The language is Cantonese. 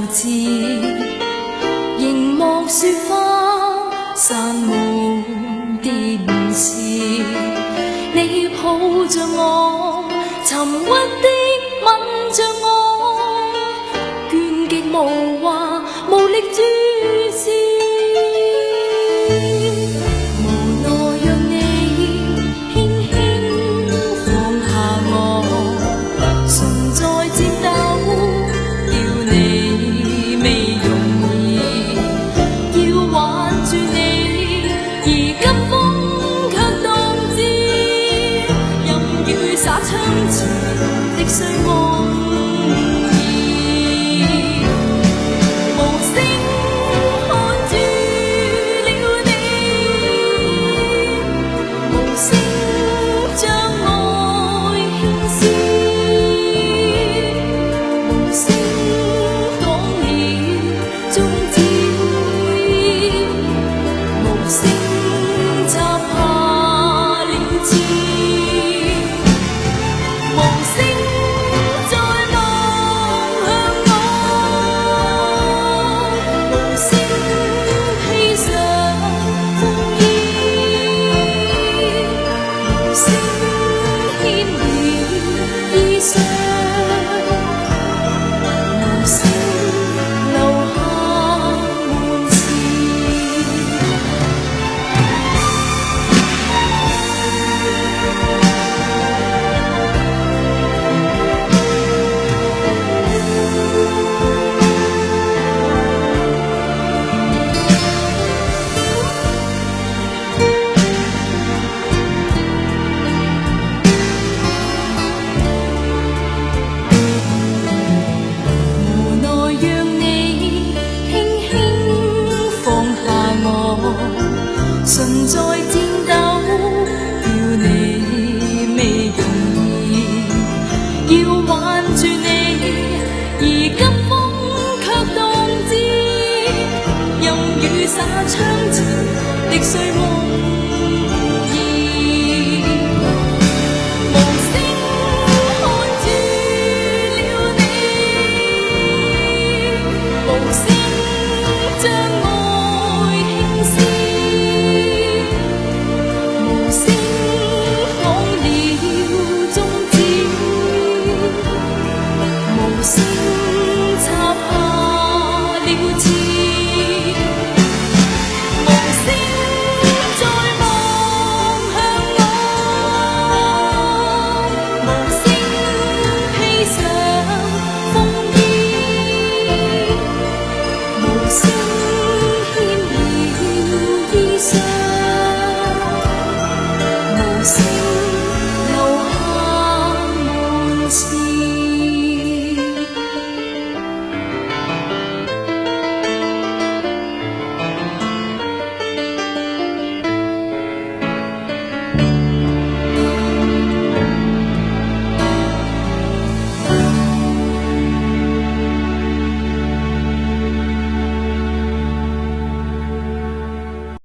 字，凝望雪花散滿電視，你抱着我，沉鬱的吻着我，倦極無話，無力注視。無奈讓你輕輕放下我，唇在顫抖，要你未容易，要挽住你，而急風卻凍枝，任雨灑窗前的碎夢。唇在顫抖，叫你未容易，要挽住你，而急風卻凍枝，任雨灑窗前的碎夢。